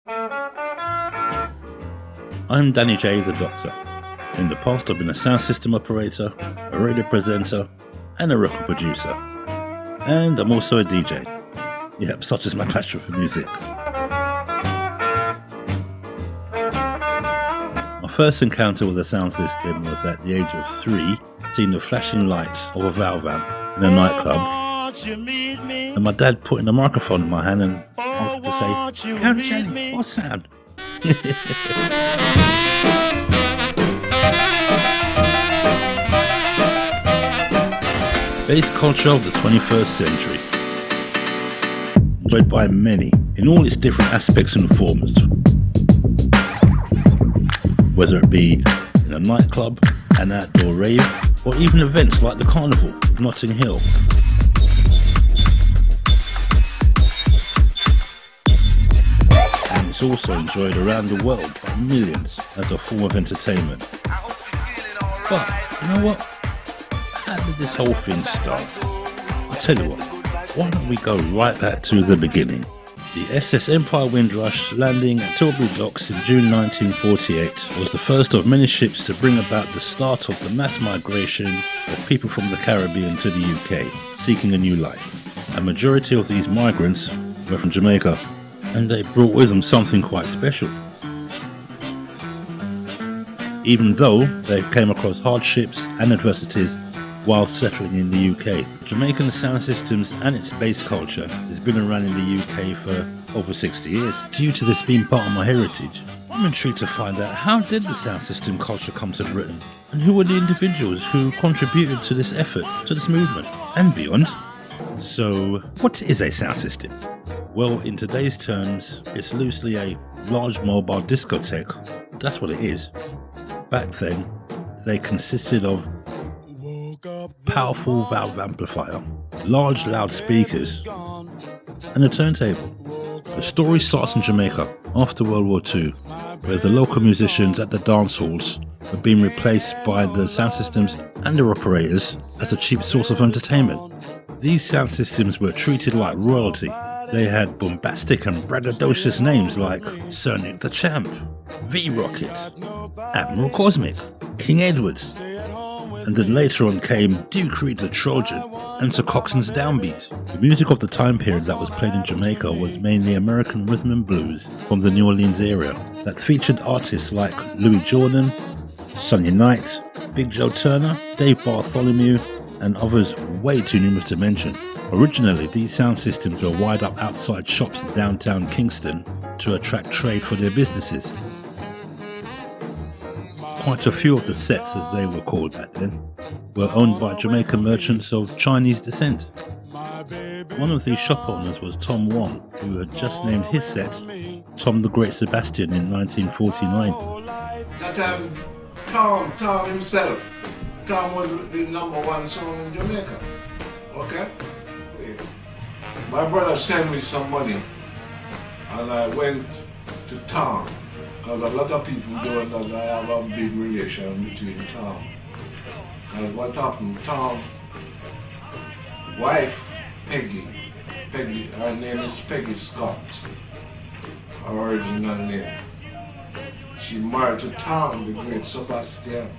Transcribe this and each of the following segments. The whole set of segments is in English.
I'm Danny J, the Doctor. In the past I've been a sound system operator, a radio presenter, and a record producer. And I'm also a DJ. Yep, such is my passion for music. My first encounter with a sound system was at the age of 3, seeing the flashing lights of a valve amp in a nightclub. And my dad putting a microphone in my hand and asked to say, "Count Jenny, what's sound?" Bass culture of the 21st century. Enjoyed by many in all its different aspects and forms. Whether it be in a nightclub, an outdoor rave, or even events like the Carnival of Notting Hill. And it's also enjoyed around the world by millions as a form of entertainment. But, you know what? How did this whole thing start? I'll tell you what, why don't we go right back to the beginning? The SS Empire Windrush landing at Tilbury Docks in June 1948 was the first of many ships to bring about the start of the mass migration of people from the Caribbean to the UK, seeking a new life. A majority of these migrants were from Jamaica, and they brought with them something quite special. Even though they came across hardships and adversities while settling in the UK. Jamaican sound systems and its bass culture has been around in the UK for over 60 years. Due to this being part of my heritage, I'm intrigued to find out how did the sound system culture come to Britain, and who were the individuals who contributed to this effort, to this movement, and beyond. So, what is a sound system? Well, in today's terms, it's loosely a large mobile discotheque. That's what it is. Back then, they consisted of powerful valve amplifier, large loudspeakers, and a turntable. The story starts in Jamaica after World War II, where the local musicians at the dance halls were being replaced by the sound systems and their operators as a cheap source of entertainment. These sound systems were treated like royalty. They had bombastic and braggadocious names like Sir Nick the Champ, V-Rocket, Admiral Cosmic, King Edwards, and then later on came Duke Reid the Trojan and Sir Coxson's Downbeat. The music of the time period that was played in Jamaica was mainly American rhythm and blues from the New Orleans area that featured artists like Louis Jordan, Sonny Knight, Big Joe Turner, Dave Bartholomew, and others way too numerous to mention. Originally, these sound systems were wired up outside shops in downtown Kingston to attract trade for their businesses. Quite a few of the sets, as they were called back then, were owned by Jamaican merchants of Chinese descent. One of these shop owners was Tom Wong, who had just named his set Tom the Great Sebastian in 1949. That Tom himself, Tom was the #1 song in Jamaica. Okay? My brother sent me some money and I went to town. Because a lot of people don't know that I have a big relation between Tom. Because what happened, Tom's wife, Peggy, her name is Peggy Scott, her original name. She married to Tom, the Great Sebastian.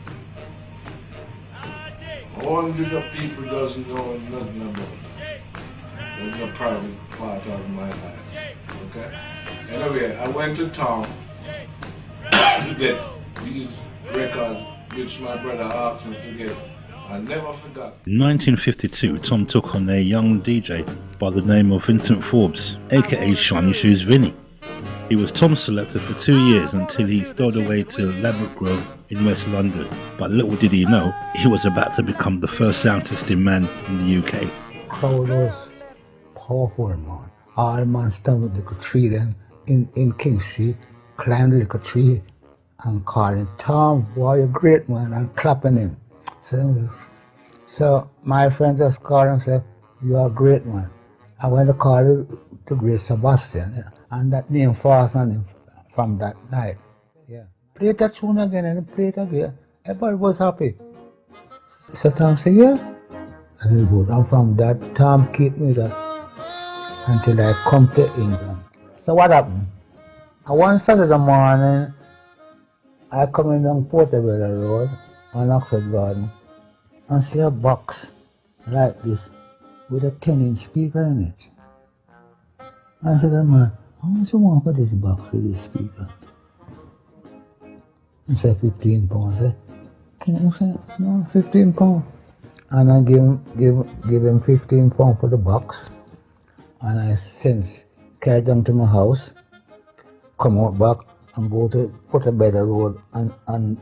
Hundreds of people doesn't know nothing about it. That's a private part of my life. Okay? Anyway, I went to town to get these records which my brother asked me to get. I never forgot. In 1952, Tom took on a young DJ by the name of Vincent Forbes, aka Shiny Shoes Vinny. He was Tom's selector for 2 years until he stowed away to Ladbroke Grove in West London. But little did he know, he was about to become the first sound system man in the UK. Crowd was powerful, man. All man stand with the little tree then in King Street, climbed the little tree and calling Tom, boy, you're great, man, and clapping him. So my friend just called and said, you are great, man. I went to call to Great Sebastian, and that name falls on him from that night. Yeah. Play that tune again and play it again. Everybody was happy. So Tom said, yeah. And it's good. And from that, Tom kept me that until I come to England. So what happened? One Saturday morning, I come in on Portobello Road on Oxford Garden and see a box like this with a 10-inch speaker in it. I said to the man, how much you want for this box with this speaker? He said £15. I said, can you say, no, £15? And I give him £15 for the box. And I since carried them to my house, come out back and go to Portobello Road and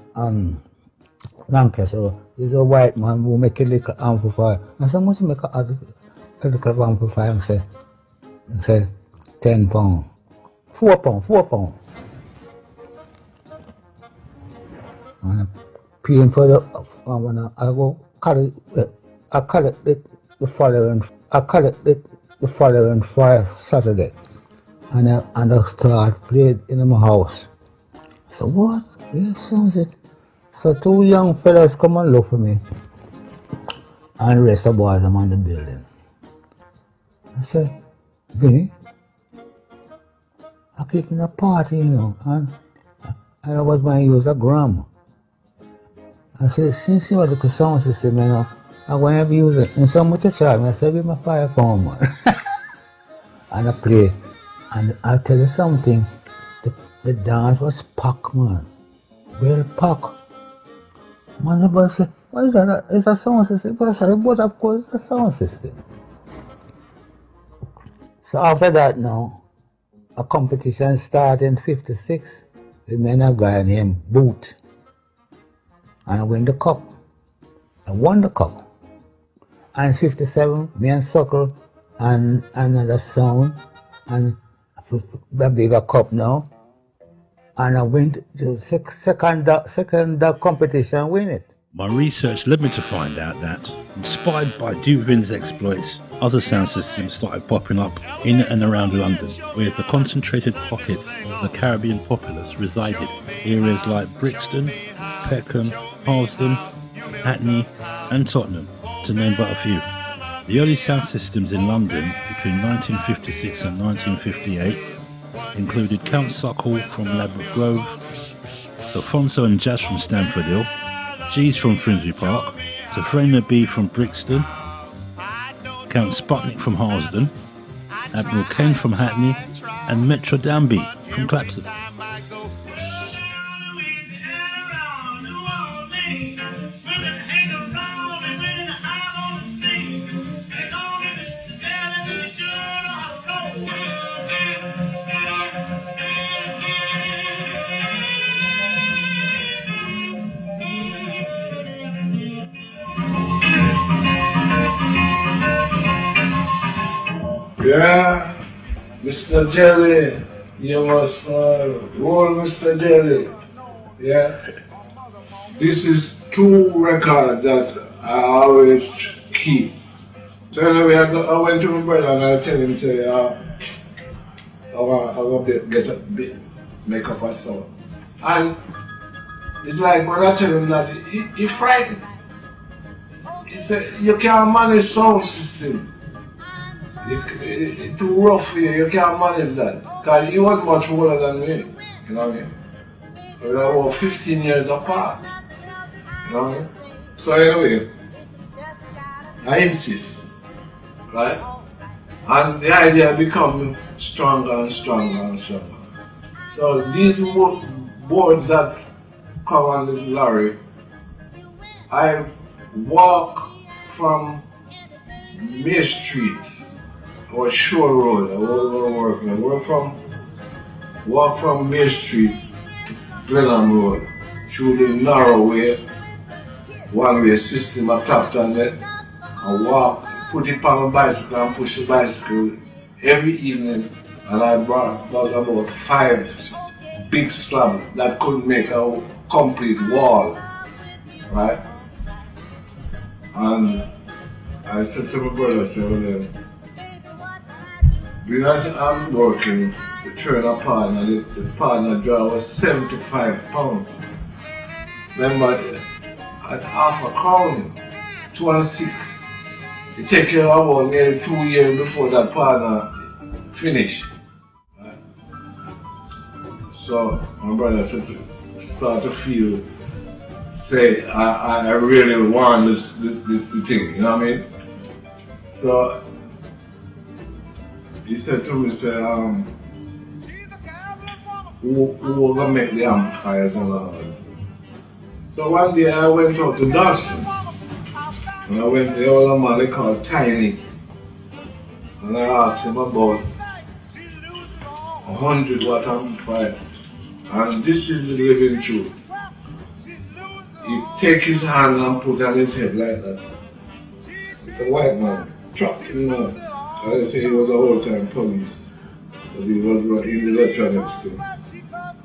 Lancaster. There's a white man who make a little amplifier. I said, must make a little amplifier? I said, £10. £4. And I'm paying for the, I go carry, I collect it the following Saturday. And I start playing in my house. So what? Yes, sounds it. So two young fellas come and look for me. And the rest of the boys I'm on the building. I said, Vinny, I'm kicking a party, you know, and I was going to use a gram. I said, since you have the sound system, you know, I'm going to use it. And so much to charge me. I said, give me £5, man. And I play. And I'll tell you something, the dance was packed, man. Well packed. Man, the boy said, what is that? It's a sound system. But I said, but of course it's a sound system. So after that now, a competition started in '56. We met a guy named Boot. And I win the cup. I won the cup. And '57, me and Suckle and another sound and a bigger cup now, and I win the second competition, win it. My research led me to find out that, inspired by Duvin's exploits, other sound systems started popping up in and around London, where the concentrated pockets of the Caribbean populace resided, areas like Brixton, Peckham, Harlesden, Hackney and Tottenham, to name but a few. The early sound systems in London between 1956 and 1958 included Count Suckle from Ladbroke Grove, Sofonso and Jazz from Stamford Hill, G's from Finsbury Park, Sofrena B from Brixton, Count Sputnik from Harlesden, Admiral Ken from Hackney, and Metro Danby from Clapton. Yeah, Mr. Jelly, you must roll Mr. Jelly. Yeah, this is two records that I always keep. So anyway, I went to my brother and I tell him, say, I want to get a bit, make up a song. And it's like when I tell him that, he frightened. He said, you can't manage sound system. It's too rough for you, you can't manage that. Because he was much older than me, you know what I mean? We were about 15 years apart, you know what I mean? So anyway, I insist, right? And the idea become stronger and stronger and stronger. So these boards that come on this lorry, I walk from May Street or Shore Road. I walk from May Street to Glenham Road through the narrow way, one-way system of Clapton there. I walk, put it on my bicycle and push the bicycle every evening, and I brought about 5 big slabs that could make a complete wall, right? And I said to my brother, I said, well then, because I'm working to turn a partner, the partner draw was £75. Remember, at half a crown, 2 and 6. It takes you about nearly 2 years before that partner finish. Right? So my brother start to feel, say, I really want this thing, you know what I mean? So he said to me, who gonna make the amplifiers and all that? So one day I went out to Dawson, and I went to the other man they called Tiny, and I asked him about 100-watt amplifier, and this is the living truth. He take his hand and put on his head like that. It's a white man, trapped in man. I say he was a whole-time police, because he was in the electronics thing.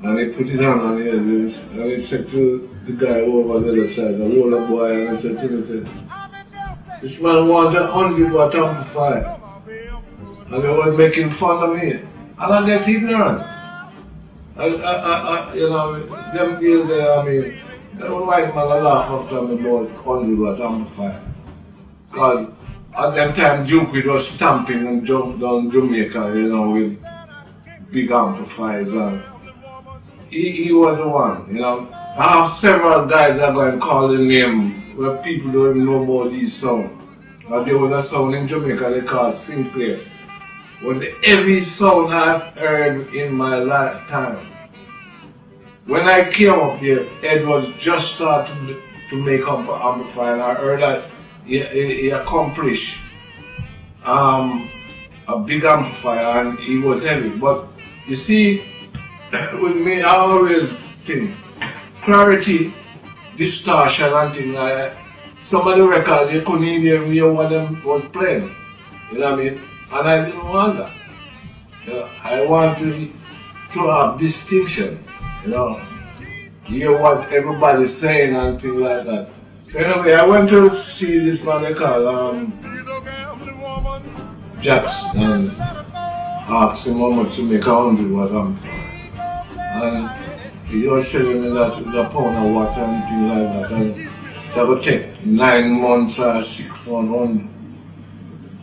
And he put his hand on his head, and he said to the guy over the other side, the older boy, and I said to him, this man wants a 100-watt amplifier. And they were making fun of me. And I get ignorant. You know, them days there, I mean, the white man laugh after me about 100-watt amplifier. Because at that time, Duke was stamping and jumped down Jamaica, you know, with big amplifiers. And he was the one, you know. I have several guys that go and call the name where people don't even know about these songs. But there was a song in Jamaica they called Sinclair. It was the heaviest sound I've heard in my lifetime. When I came up there, Ed was just starting to make up an amplifier, and I heard that he accomplished a big amplifier, and he was heavy. But you see, with me, I always think clarity, distortion, and things like that. Some of the records you couldn't even hear what them was playing. You know what I mean? And I didn't want that. You know, I want to have distinction. You know, hear what everybody's saying and things like that. So anyway, I went to see this man they call Jackson, and asked him how much to make 100-watt amplifier. And he was telling me that it's a pound of watt and things like that. And that would take 9 months or 6 months.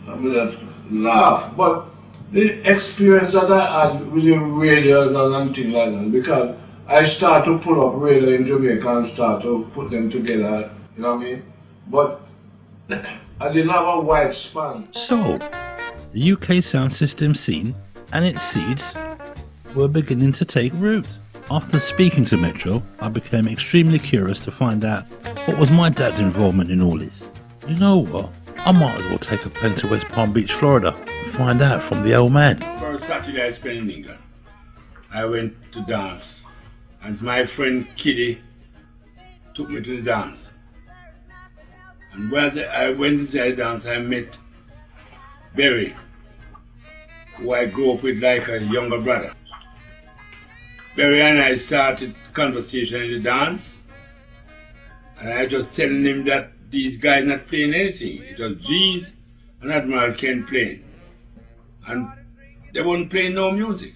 I mean, that's laugh. But the experience that I had with the radios and things like that, because I start to pull up radio in Jamaica and start to put them together, you know what I mean? But I didn't have a wide span. So, the UK sound system scene and its seeds were beginning to take root. After speaking to Metro, I became extremely curious to find out what was my dad's involvement in all this. You know what? I might as well take a plane to West Palm Beach, Florida and find out from the old man. First Saturday I spent in England, I went to dance, and my friend Kitty took me to the dance. And when I went inside the dance, I met Barry, who I grew up with like a younger brother. Barry and I started conversation in the dance, and I just telling him that these guys not playing anything. It was G's and Admiral Ken playing. And they weren't playing no music.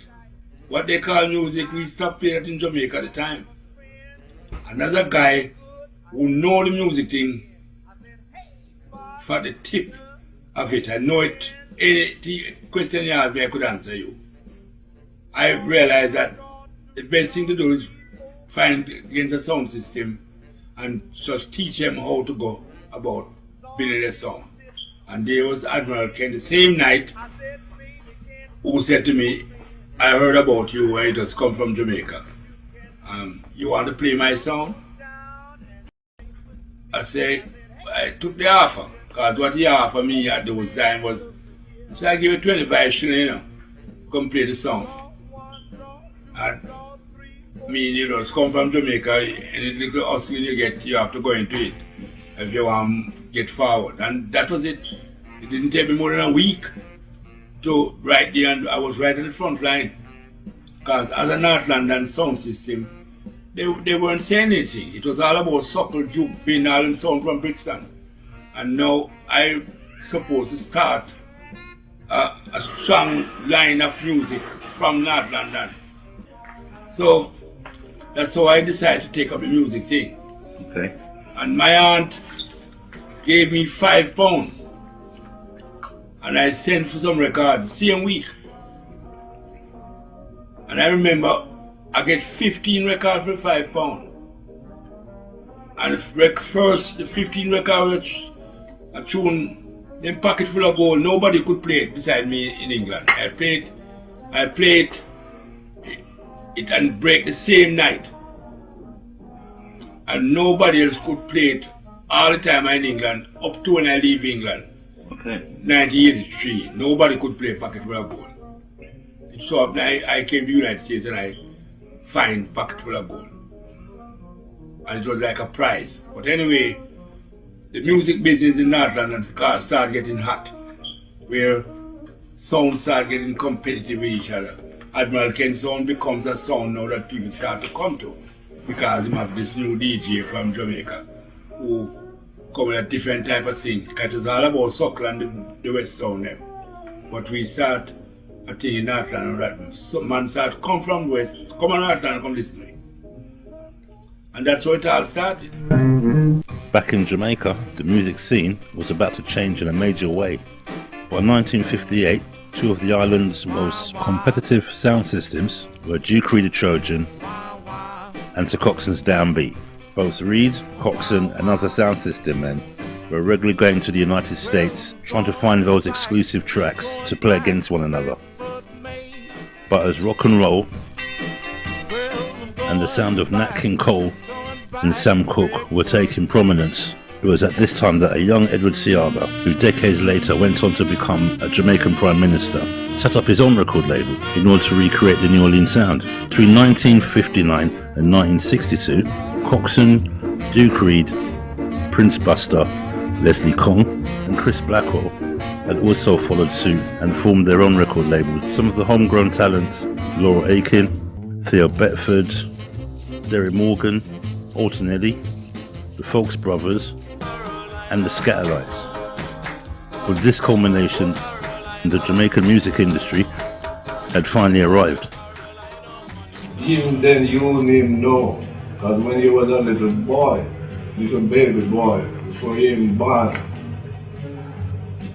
What they call music, we stopped playing it in Jamaica at the time. Another guy who know the music thing for the tip of it, I know it, any question you ask me, I could answer you. I realized that the best thing to do is find against a sound system and just teach them how to go about building a song. And there was Admiral Ken the same night who said to me, I heard about you, I just come from Jamaica. You want to play my song? I say, I took the offer, because what he offered me at those time was, so I give you 25 shillings, you know, come play the song. And you know, come from Jamaica, any little hustle you get, you have to go into it if you want to get forward. And that was it. It didn't take me more than a week to write there, and I was right in the front line. Because as a North London sound system, they weren't saying anything. It was all about suckle, juke, pin, all and sound from Brixton. And now I supposed to start a strong line of music from North London. So that's how I decided to take up the music thing. Okay. And my aunt gave me £5, and I sent for some records the same week. And I remember I get 15 records for £5. And the 15 records I tune them pocket full of gold. Nobody could play it beside me in England. I played it and break the same night. And nobody else could play it all the time in England, up to when I leave England. Okay. 1983. Nobody could play pocket full of gold. So I came to the United States and I find pocket full of gold. And it was like a prize. But anyway, the music business in North London started getting hot, where sounds start getting competitive with each other. Admiral Ken sound becomes a sound now that people start to come to, because he has this new DJ from Jamaica who come with a different type of thing. Because it's all about soca and the West sound them. But we start a thing in North London that some man start come from West, come on North London, come listen to me. And that's how it all started. Back in Jamaica, the music scene was about to change in a major way. By 1958, two of the island's most competitive sound systems were Duke Reid the Trojan and Sir Coxson's Downbeat. Both Reid, Coxson and other sound system men were regularly going to the United States trying to find those exclusive tracks to play against one another. But as rock and roll and the sound of Nat King Cole and Sam Cooke were taking prominence, it was at this time that a young Edward Seaga, who decades later went on to become a Jamaican Prime Minister, set up his own record label in order to recreate the New Orleans sound. Between 1959 and 1962, Coxson, Duke Reid, Prince Buster, Leslie Kong and Chris Blackwell had also followed suit and formed their own record label. Some of the homegrown talents, Laura Aiken, Theo Bedford, Derry Morgan, Alton Eddy, the Folks Brothers and the Scatterlights. With this culmination, the Jamaican music industry had finally arrived. Even then you wouldn't even know, because when you was a little boy, little baby boy, before you even born,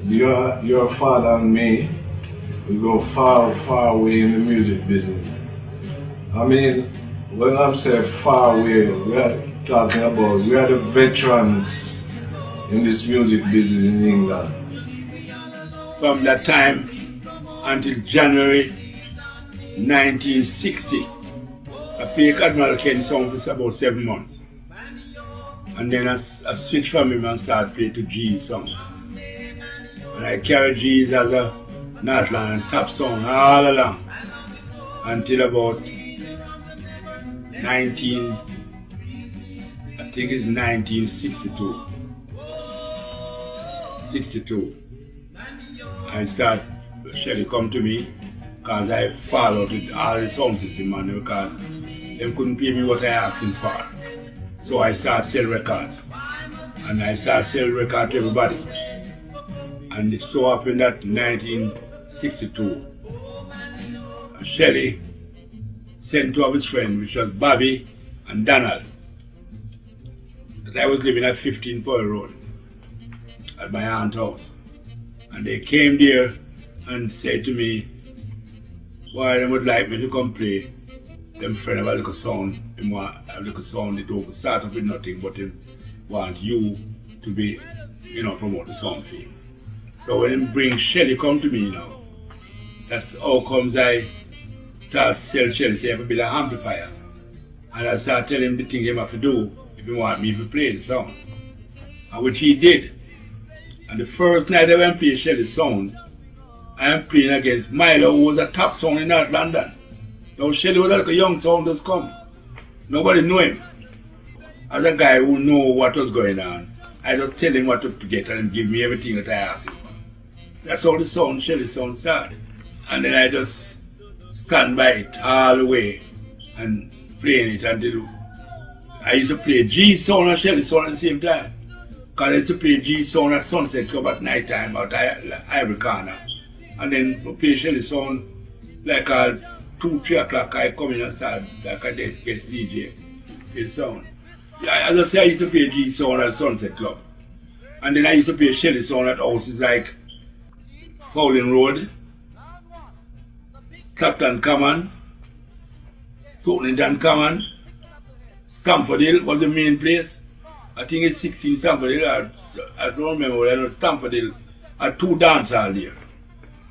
your father and me, we go far, far away in the music business. I mean, when I'm saying far away, we are talking about, we are the veterans in this music business in England. From that time until January 1960, I played Admiral Ken song for about 7 months. And then I switched from him and started playing to G's song. And I carried G's as a North London top song all along until about 1962. 62. I start, Shelly come to me because I followed with all the sound system man because they couldn't pay me what I asked him for. So I started sell records. And I started selling records to everybody. And it so happened that in 1962, Shelly sent two of his friends, which was Bobby and Donald, that I was living at 15 Pearl Road at my aunt's house. And they came there and said to me, why they would like me to come play. Them friend have a little sound, they want a little sound, they don't start off with nothing, but they want you to be, promote the sound for you. So when they bring Shelly come to me now, that's how comes I start sell Shelly, say I have to build an amplifier. And I start telling him the thing he have to do if he want me to play the song. And which he did. And the first night I went and played Shelly's sound, I am playing against Milo, who was a top sound in North London. Now Shelly was like a young sound just come. Nobody knew him. As a guy who knew what was going on, I just tell him what to get and give me everything that I asked him for. That's how the sound, Shelly sound started. And then I just stand by it all the way and playing it until I used to play G sound and Shelly sound at the same time. Because I used to play G sound at Sunset Club at night time at Ivory Corner. And then play Shelly sound like at 2-3 o'clock I come in and start like a guest DJ play sound. Yeah, as I say, I used to play G sound at Sunset Club. And then I used to play Shelly sound at houses like Fowling Road, Clapton Common, Stockton Common, Stamfordale was the main place. I think it's 16 Stamfordale, I don't remember whether Stamfordale had 2 dance hall there.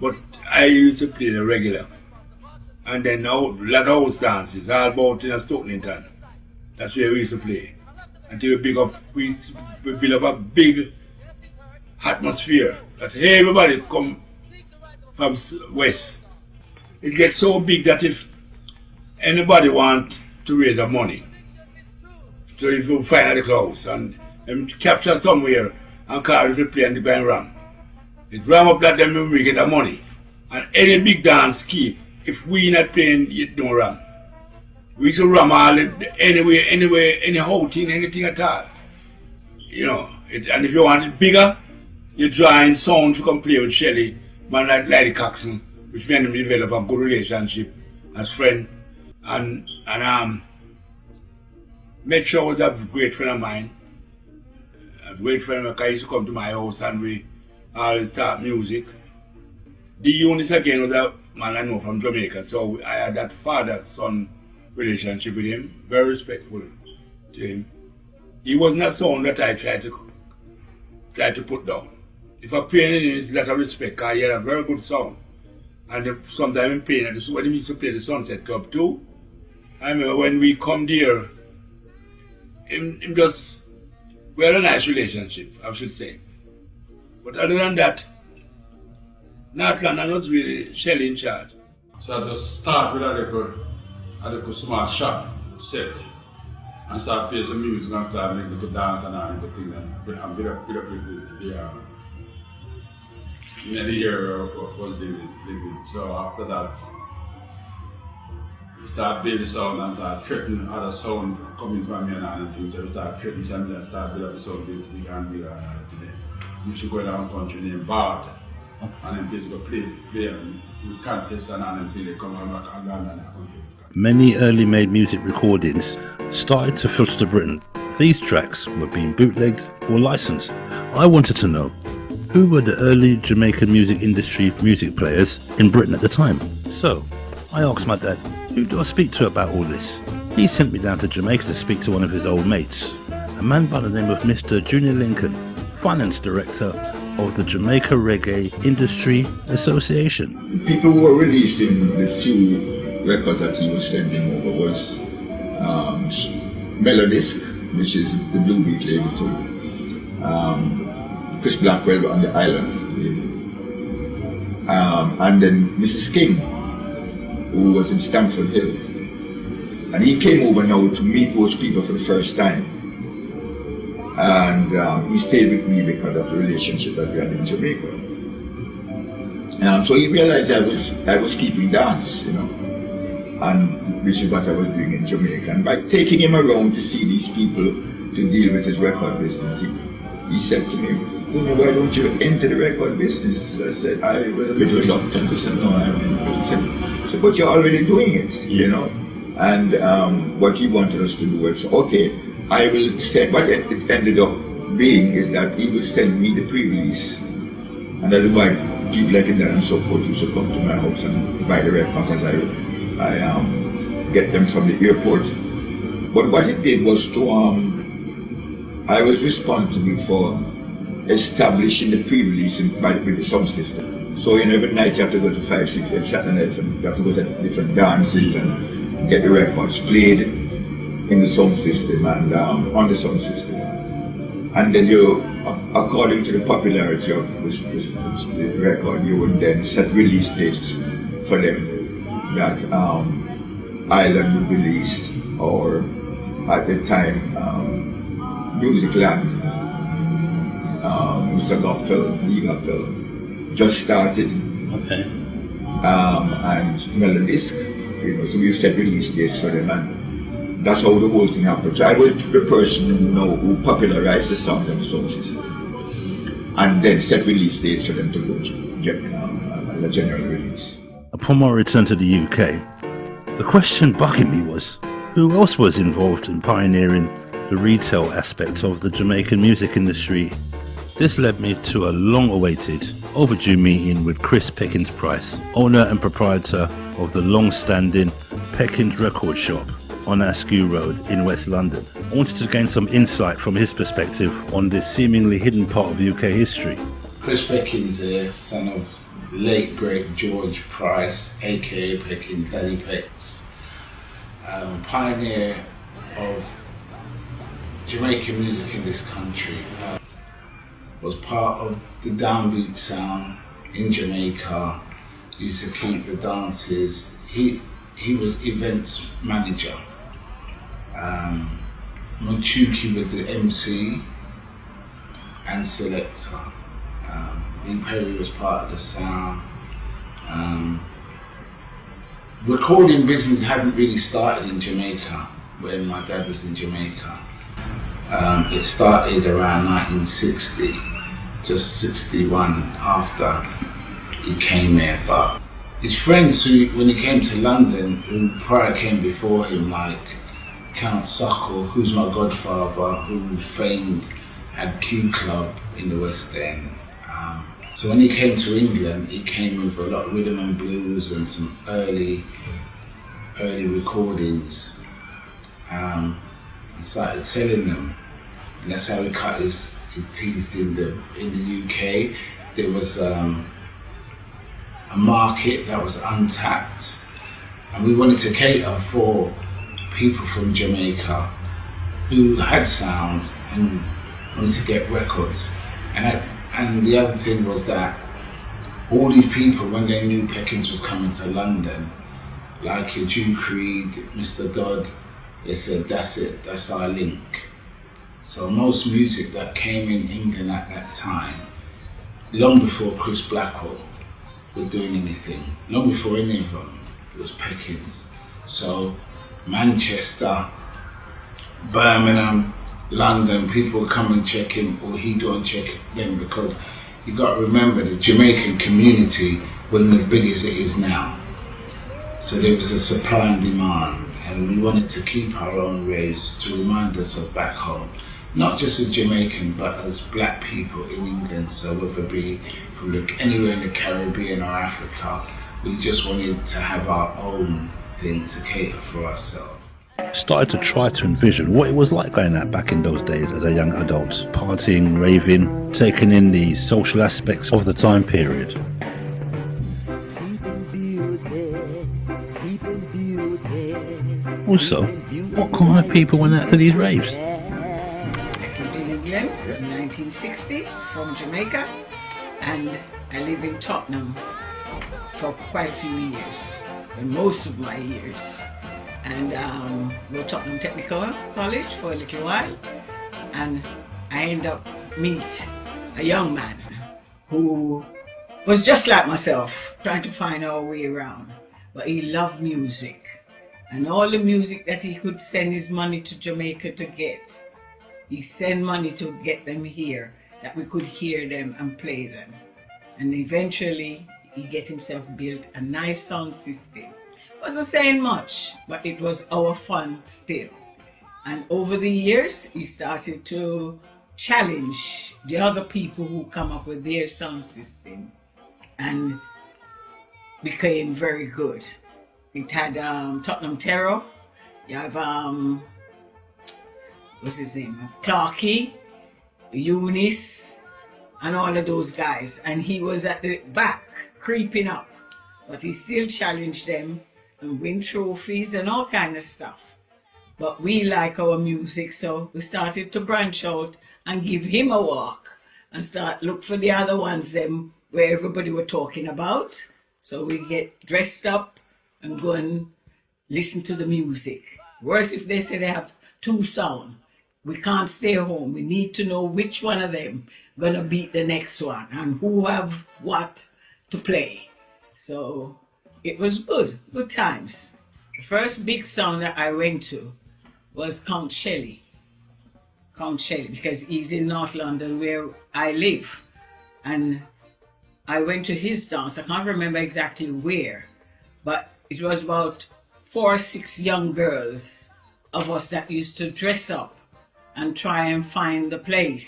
But I used to play the regular. And then now, a lot of house dances, all about in Stockton. That's where we used to play. Until we build up a big atmosphere that everybody come from west. It gets so big that if anybody want to raise the money, so if you find at the close and capture somewhere and call it to play and the band run. It ram up that them we get the money. And any big dance keep, if we not playing, it don't run. We used to ram all anywhere, any whole thing, anything at all. You know, and if you want it bigger, you draw in sound to come play with Shelley, man like Lady Coxon, which made him develop a good relationship as friend. And Metro was a great friend of mine. A great friend because he used to come to my house and we always start music. The Eunice again was a man I know from Jamaica, so I had that father-son relationship with him, very respectful to him. He wasn't a sound that I tried to put down. If I play in his lot of respect, because he had a very good sound. And sometimes in playing, when he used to play the Sunset Club too, I remember when we come there, we had a nice relationship, I should say. But other than that, North London was really Shelley in charge. So I just start with a little small shop set and start playing some music and start making little dance and all the things and build up the year of was living. So after that, we start building sound and start threatening other sound coming from me and other things. So we start threatening something and start building up the sound we can build and today. We should go down country named Bart. And then basically play and we contest and then they come back and London. Many early made music recordings started to filter to Britain. These tracks were being bootlegged or licensed. I wanted to know, who were the early Jamaican music industry music players in Britain at the time? So, I asked my dad, who do I speak to about all this? He sent me down to Jamaica to speak to one of his old mates, a man by the name of Mr. Junior Lincoln, Finance Director of the Jamaica Reggae Industry Association. People who were released in the few records that he was sending over was Melodisc, which is the Blue Beat label too, Chris Blackwell on the island, and then Mrs. King, who was in Stamford Hill. And he came over now to meet those people for the first time. And he stayed with me because of the relationship that we had in Jamaica. So he realized I was keeping dance, you know, and which is what I was doing in Jamaica. And by taking him around to see these people to deal with his record business, he said to me, why don't you enter the record business? I said, I was a bit reluctant. He said, no, I said, but you're already doing it, you know. And what he wanted us to do was, okay, I will send, what it ended up being is that he will send me the pre-release. And that's why people like that and so forth used to come to my house and buy the records as I get them from the airport. But what it did was to, I was responsible for establishing the pre-release with the sound system. So every night you have to go to 5, 6, 8 Saturday nights and you have to go to different dances and get the records played in the sound system and on the sound system. And then you, according to the popularity of the record, you would then set release dates for them that Island would release, or at the time Musicland, Mr. Lee Goffel just started, Okay. And Melodisc, you know, so we set release dates for them, and that's how the whole thing happened. So I was the person who popularized the sound and the sound system, and then set release dates for them to go to the general release. Upon my return to the UK, the question bugging me was, who else was involved in pioneering the retail aspect of the Jamaican music industry? This led me to a long-awaited, overdue meeting with Chris Pickens Price, owner and proprietor of the long-standing Peckins record shop on Askew Road in West London. I wanted to gain some insight from his perspective on this seemingly hidden part of UK history. Chris Peckins here, son of late great George Price, aka Peckins, Daddy Pex, pioneer of Jamaican music in this country, was part of the downbeat sound in Jamaica, used to keep the dances. He was events manager. Machuki with the MC and selector. Lee Perry was part of the sound. Recording business hadn't really started in Jamaica when my dad was in Jamaica. It started around 1960, just 61 after he came here. But his friends, who, when he came to London, who prior came before him, like Count Suckle, who's my godfather, who famed had Q Club in the West End. So when he came to England, he came with a lot of rhythm and blues and some early recordings, and started selling them. And that's how he cut his teeth in the UK. There was a market that was untapped, and we wanted to cater for people from Jamaica who had sounds and wanted to get records. And the other thing was that all these people, when they knew Peckins was coming to London, like your Duke Creed, Mr. Dodd, they said, that's it, that's our link. So most music that came in England at that time, long before Chris Blackwell was doing anything, long before any of them, it was Peckins. So Manchester, Birmingham, London, people would come and check him, or he'd go and check them, because you got to remember the Jamaican community wasn't as big as it is now. So there was a supply and demand, and we wanted to keep our own rays to remind us of back home. Not just as Jamaican, but as black people in England. So whether it be from anywhere in the Caribbean or Africa, we just wanted to have our own thing to cater for ourselves. Started to try to envision what it was like going out back in those days as a young adult, partying, raving, taking in the social aspects of the time period. Also, what kind of people went out to these raves? In England in 1960 from Jamaica, and I lived in Tottenham for quite a few years, and most of my years. And go to Tottenham Technical College for a little while, and I ended up meet a young man who was just like myself, trying to find our way around. But he loved music, and all the music that he could send his money to Jamaica to get, he sent money to get them here, that we could hear them and play them. And eventually he get himself built a nice sound system. Wasn't saying much, but it was our fun still. And over the years, he started to challenge the other people who come up with their sound system, and became very good. It had Tottenham Terror, you have what's his name, Clarky, Eunice, and all of those guys. And he was at the back, creeping up, but he still challenged them and win trophies and all kind of stuff. But we like our music, so we started to branch out and give him a walk and start look for the other ones them where everybody were talking about. So we get dressed up and go and listen to the music. Worse if they say they have two sound. We can't stay home. We need to know which one of them gonna beat the next one and who have what to play. So it was good times. The first big sound that I went to was Count Shelley, because he's in North London where I live. And I went to his dance, I can't remember exactly where, but it was about 4 or 6 young girls of us that used to dress up and try and find the place.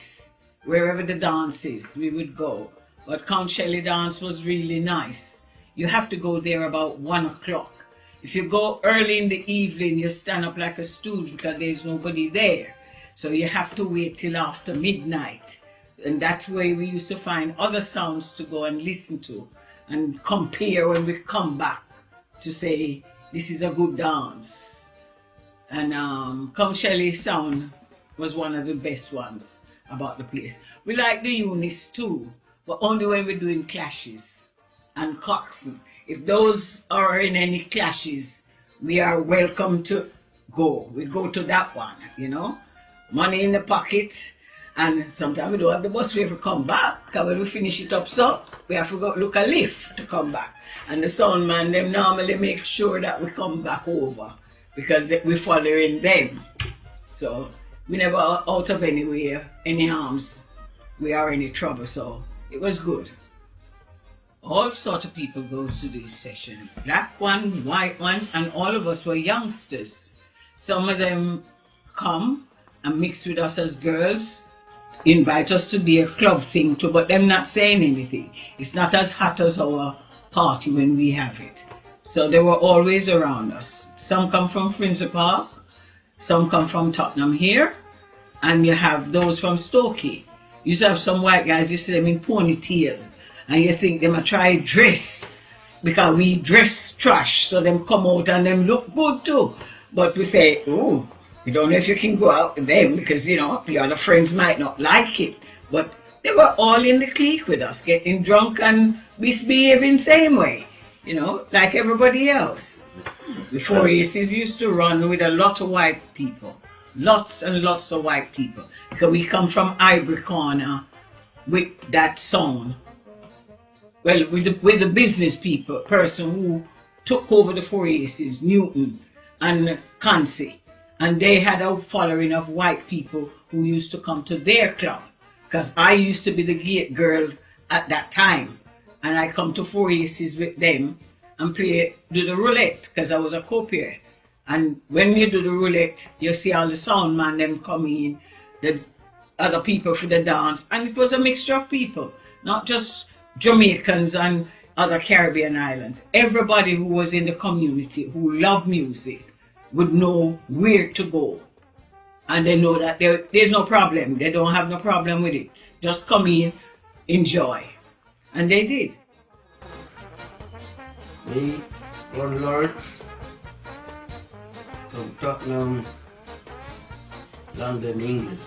Wherever the dance is, we would go. But Count Shelley dance was really nice. you have to go there about 1 o'clock. If you go early in the evening, you stand up like a stooge because there's nobody there. So you have to wait till after midnight. And that's where we used to find other sounds to go and listen to and compare when we come back to say, this is a good dance. And Come Shelley sound was one of the best ones about the place. We like the Unis too, but only when we're doing clashes and coxswain. If those are in any clashes, we are welcome to go. We go to that one, you know. Money in the pocket, and sometimes we don't have the bus fare to come back, because when we finish it up so, we have to go look a lift to come back. And the sound man, them normally make sure that we come back over, because we following them. So we never out of anywhere, any harms, we are any trouble, so it was good. All sorts of people go to this session. Black ones, white ones, and all of us were youngsters. Some of them come and mix with us as girls, invite us to be a club thing too, but them not saying anything. It's not as hot as our party when we have it. So they were always around us. Some come from Frunze Park, some come from Tottenham here, and you have those from Stokey. You used to have some white guys, you see them in ponytail, and you think they might try dress, because we dress trash, so them come out and them look good too. But we say, oh, we don't know if you can go out with them, because, you know, your other friends might not like it. But they were all in the clique with us, getting drunk and misbehaving same way, you know, like everybody else. The Four Aces used to run with a lot of white people, lots and lots of white people, because we come from Ivory Corner with that song. Well, with the business person who took over the Four Aces, Newton and Kansi. And they had a following of white people who used to come to their club. Because I used to be the gate girl at that time. And I come to Four Aces with them and do the roulette, because I was a copier. And when you do the roulette, you see all the sound man them come in, the other people for the dance. And it was a mixture of people, not just Jamaicans and other Caribbean islands. Everybody who was in the community who loved music would know where to go. And they know that there's no problem. They don't have no problem with it. Just come in, enjoy. And they did. Me, Ron Lawrence, from Tottenham, London, England.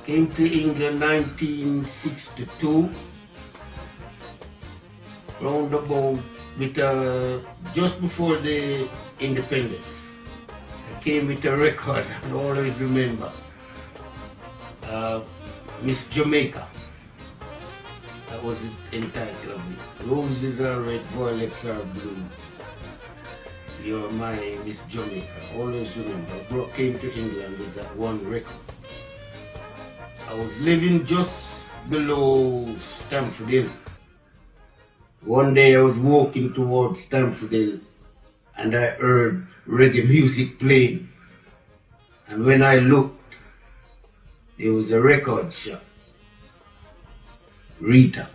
Came to England 1962. Roundabout with just before the independence. I came with a record, I always remember. Miss Jamaica. That was it entitled. Roses are red, violets are blue. You're my Miss Jamaica. Always remember. I came to England with that one record. I was living just below Stamford Hill. One day I was walking towards Stamford Hill and I heard reggae music playing. And when I looked, there was a record shop. Rita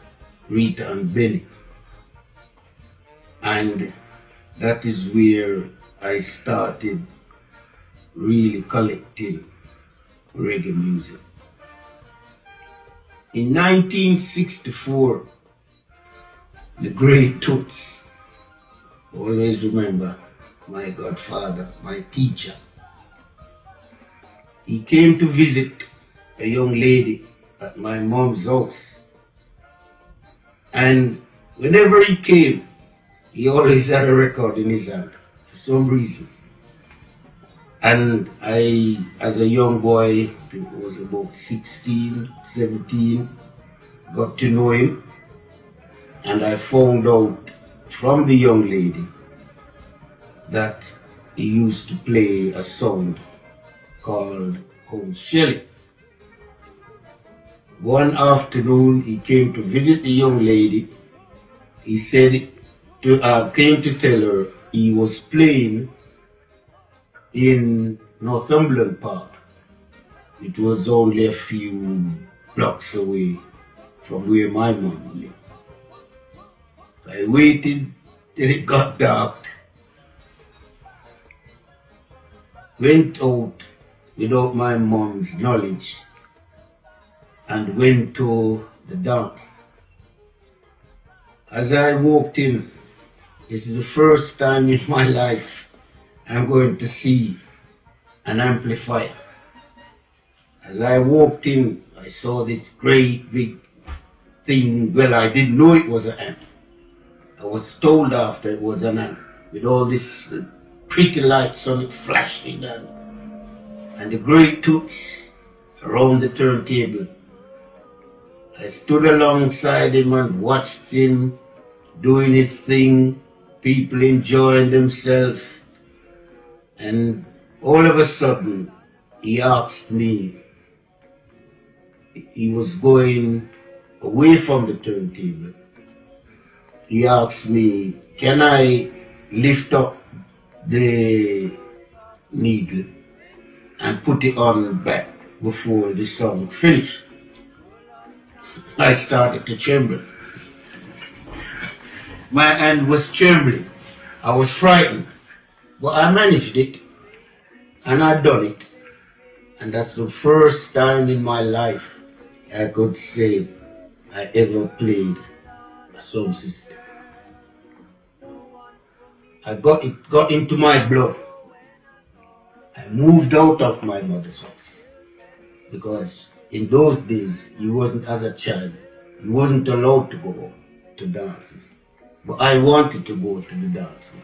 and Benny. And that is where I started really collecting reggae music. In 1964, the great Toots, always remember my godfather, my teacher. He came to visit a young lady at my mom's house. And whenever he came, he always had a record in his hand, for some reason. And I, as a young boy, I think it was about 16, 17, got to know him. And I found out from the young lady that he used to play a song called Come Shelley. One afternoon he came to visit the young lady. He said came to tell her he was playing in Northumberland Park. It was only a few blocks away from where my mom lived. I waited till it got dark, went out without my mom's knowledge, and went to the dance. As I walked in, this is the first time in my life I'm going to see an amplifier. As I walked in, I saw this great big thing. Well, I didn't know it was an amp. I was told after it was an amp, with all this pretty lights on it flashing and the great toots around the turntable. I stood alongside him and watched him doing his thing, people enjoying themselves, and all of a sudden he asked me, he was going away from the turntable, he asked me, can I lift up the needle and put it on back before the song finished? I started to tremble. My hand was trembling. I was frightened. But I managed it. And I done it. And that's the first time in my life I could say I ever played a sound system. It got into my blood. I moved out of my mother's house. Because in those days, you wasn't, as a child, you wasn't allowed to go to dances. But I wanted to go to the dances.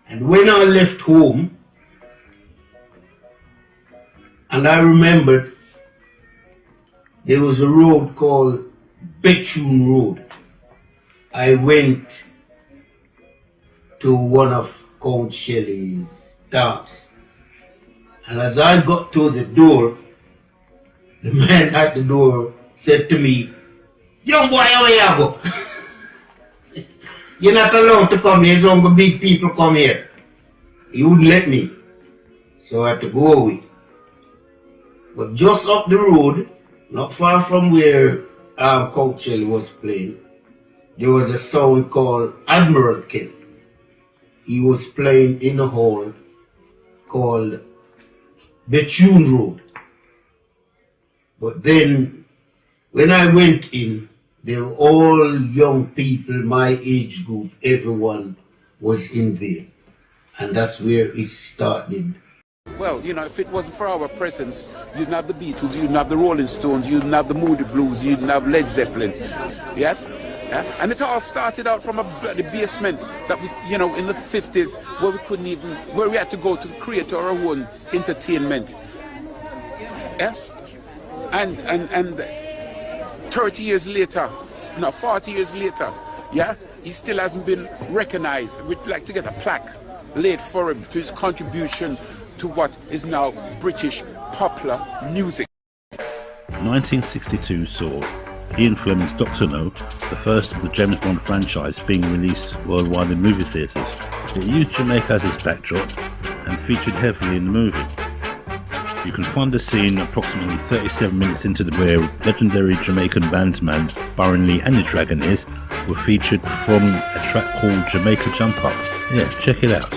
And when I left home, and I remembered there was a road called Bethune Road. I went to one of Count Shelley's dances. And as I got to the door, the man at the door said to me, young boy, how you go? You're not allowed to come here, so only big people come here. He wouldn't let me. So I had to go away. But just up the road, not far from where Count Shelley was playing, there was a sound called Admiral Ken. He was playing in a hall called Bethune Road. But then, when I went in, they were all young people, my age group, everyone was in there. And that's where it started. Well, you know, if it wasn't for our presence, you didn't have the Beatles, you didn't have the Rolling Stones, you didn't have the Moody Blues, you didn't have Led Zeppelin. Yes? Yeah? And it all started out from the basement that we, you know, in the 50s, where we couldn't even, where we had to go to create our own entertainment. Yeah? And 30 years later, no, 40 years later, yeah, he still hasn't been recognized. We'd like to get a plaque laid for him to his contribution to what is now British popular music. 1962 saw Ian Fleming's Dr. No, the first of the James Bond franchise being released worldwide in movie theatres. It used Jamaica as its backdrop and featured heavily in the movie. You can find the scene approximately 37 minutes into where legendary Jamaican bandsman Byron Lee and the Dragonaires were featured performing a track called Jamaica Jump Up. Yeah, check it out.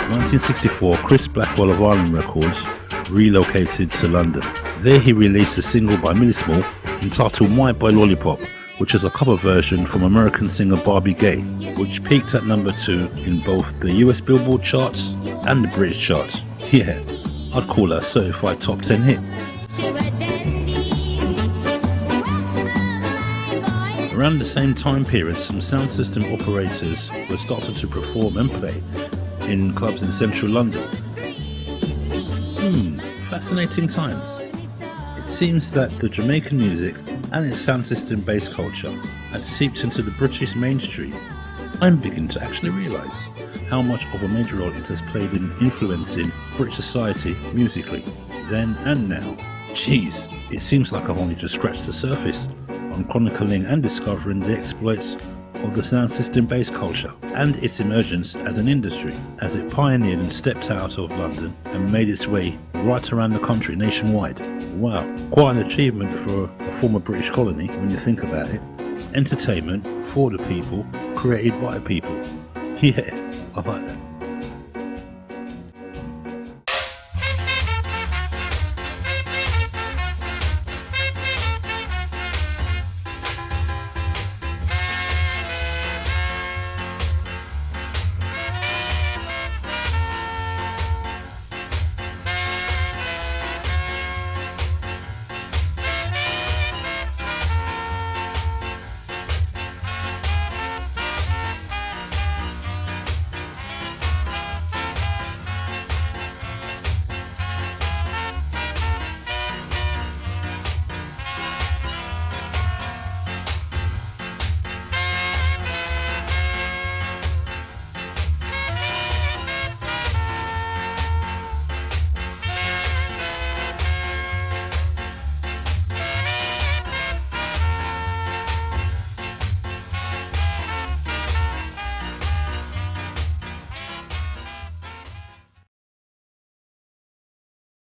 1964, Chris Blackwell of Island Records relocated to London. There he released a single by Millie Small entitled White Boy Lollipop, which is a cover version from American singer Barbie Gay, which peaked at number 2 in both the US Billboard charts and the British charts. Yeah, I'd call her a certified top 10 hit. Around the same time period, some sound system operators were starting to perform and play in clubs in central London. Fascinating times. It seems that the Jamaican music and its sound system based culture had seeped into the British mainstream. I'm beginning to actually realise how much of a major role it has played in influencing British society musically, then and now. Jeez, it seems like I've only just scratched the surface on chronicling and discovering the exploits of the sound system based culture and its emergence as an industry as it pioneered and stepped out of London and made its way right around the country nationwide. Wow, quite an achievement for a former British colony when you think about it. Entertainment for the people, created by people. Yeah, I like that.